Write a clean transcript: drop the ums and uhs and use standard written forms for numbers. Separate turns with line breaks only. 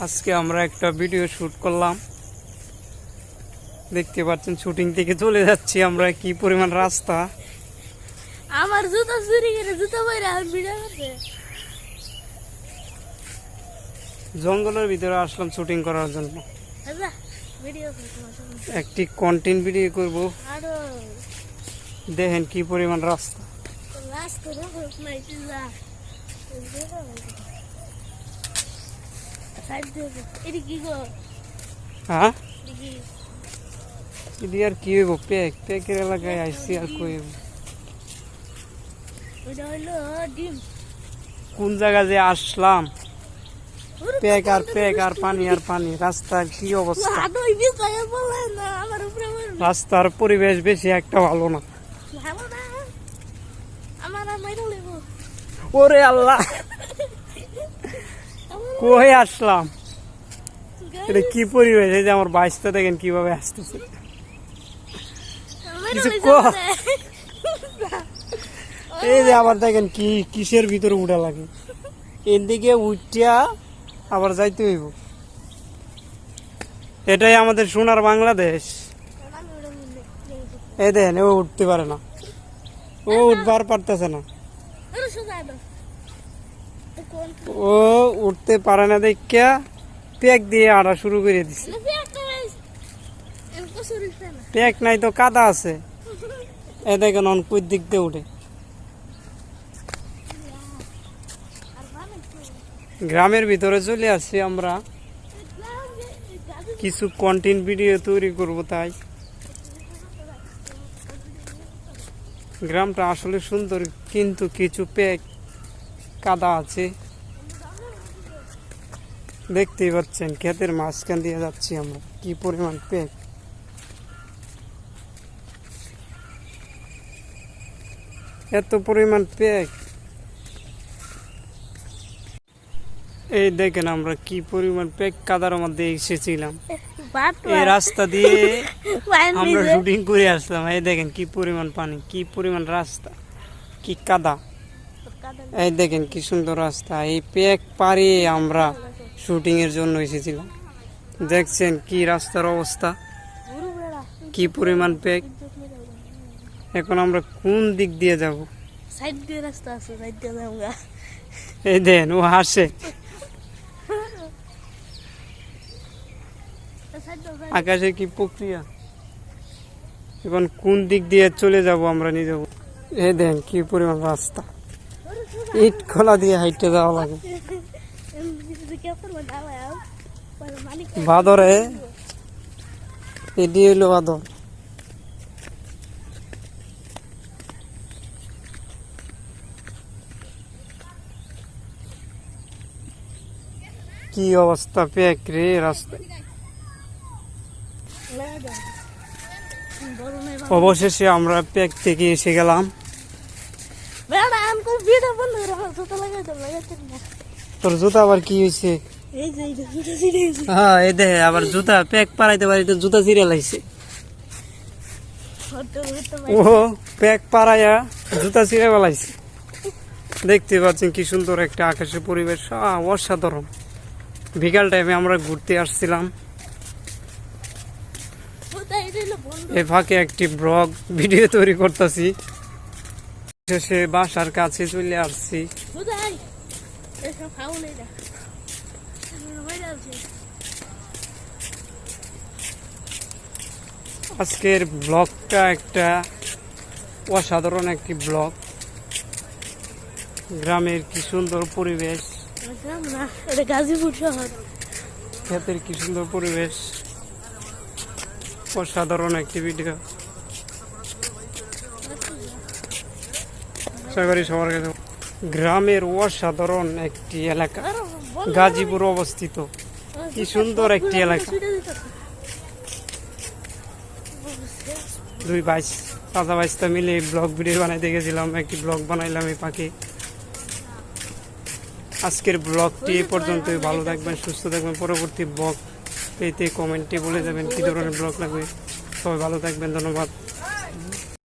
আজকে আমরা একটা ভিডিও শুট করলাম, দেখতে পাচ্ছেন শুটিং থেকে চলে যাচ্ছি আমরা। কি পরিমাণ রাস্তা,
আমার জুতা চুরি করে জুতা বাইরে আর ভিডিও করতে
জঙ্গলের ভিতরে আসলাম শুটিং করার জন্য।
আচ্ছা ভিডিও করতে
একটি কন্টেন্ট ভিডিও করব,
আরো
দেখেন কি পরিমাণ রাস্তা।
রাস্তা দেখো নাই যা সাইড দেখো এটি কি গো
হ্যাঁ
দেখি
এটি আর কি হইব, পেকের এলাকায় আইসি আর কই হইব।
ওটা হইলো ডিম
কোন জায়গা যে আসলাম, পেক আর পানি আর পানি, রাস্তার কি অবস্থা।
হাডই বিছায় বলে না আমার উপরে
রাস্তার পরিবেশ বেশি একটা ভালো না।
ভালো না আমার আর মাইরা লইবো
ওরে আল্লাহ, কই আসলাম, এটা কি পরিবেশ। এই যে আমার বাইশটা দেখেন কিভাবে আসতেছে। কিছু কর। এই যে আবার দেখেন কি কিসের ভিতরে উঠা লাগে, এদিকে উঠিয়া আবার যাইতে হইব। এটাই আমাদের সোনার বাংলাদেশ। এই দেখেন ও উঠতে পারে না, ও উঠবার পারতেছে না, ও উঠতে পারে না দেখিয়া প্যাক দিয়ে আড়া শুরু করে দিচ্ছে। প্যাক নাই তো কাদা আছে। এ দেখেন অন কই দিক দিয়ে উঠে। গ্রামের ভিতরে চলে আসছি আমরা, কিছু কন্টেন্ট ভিডিও তৈরি করব। তাই গ্রামটা আসলে সুন্দর, কিন্তু কিছু প্যাক কাদা আছে। দেখতেই পাচ্ছেন ক্ষেতের মাঝখান দিয়ে যাচ্ছি আমরা, কি পরিমাণ প্যাক। এত পরিমাণ প্যাক। এই দেখেন আমরা কি পরিমাণ প্যাক কাদার মধ্যে এসেছিলাম। এই রাস্তা দিয়ে আমরা শুটিং করে আসলাম। এই দেখেন কি পরিমাণ পানি, কি পরিমাণ রাস্তা, কি কাদা। এই দেখেন কি সুন্দর রাস্তা। এই প্যাক পাড়িয়ে আমরা শুটিং এর জন্য এসেছিলাম। দেখছেন কি রাস্তার অবস্থা, কি পরিমাণ প্যাক। এখন আমরা কোন দিক দিয়ে যাব?
সাইড দিয়ে রাস্তা আছে, সাইড দিয়ে যাবো।
এই দেখেন ও হাসে। আকাশে কি প্রক্রিয়া, এখন কোন দিক দিয়ে চলে যাব আমরা নিয়ে যাব। এই দেখেন কি পরিমাণ রাস্তা, ইট খোলা দিয়ে হাইটে যাওয়া লাগে। বাদরে এটি হইল বাদর। কি অবস্থা প্যাক রে রাস্তায়। অবশেষে আমরা প্যাক থেকে এসে গেলাম। তোর জুতা আবার কি হয়েছে? হ্যাঁ এই দেখে আবার জুতা প্যাক পারাইতে পারি তো জুতা ছিঁড়ে লাইছে। ও প্যাক পারাইয়া জুতা ছিঁড়ে ফেলাইছে। দেখতে পাচ্ছেন কি সুন্দর একটা আকাশের পরিবেশ, অসাধারণ। বিকাল টাইমে আমরা ঘুরতে আসছিলাম। এ ফাঁকে একটি ব্লগ ভিডিও তৈরি করতেছি। শেষে বাসার কাছে চলে আসছি। আজকের ব্লগটা একটা অসাধারণ একটি ব্লগ। গ্রামের কি সুন্দর পরিবেশ,
গাজীপুর শহর,
ক্ষেতের কি সুন্দর পরিবেশ, অসাধারণ একটি ভিডিও। সবার কাছে গ্রামের অসাধারণ একটি এলাকা, গাজীপুর অবস্থিত। কি সুন্দর একটি এলাকা। দুই বাইশ চাচা বাইশটা মিলে ব্লগ ভিডিও বানাইতে গেছিলাম, একটি ব্লগ বানাইলাম এই পাখি। আজকের ব্লগটি এই পর্যন্তই। ভালো থাকবেন, সুস্থ থাকবেন। পরবর্তী ব্লগ পেতে কমেন্টে বলে যাবেন কি ধরনের ব্লগ লাগবে। সবাই ভালো থাকবেন, ধন্যবাদ।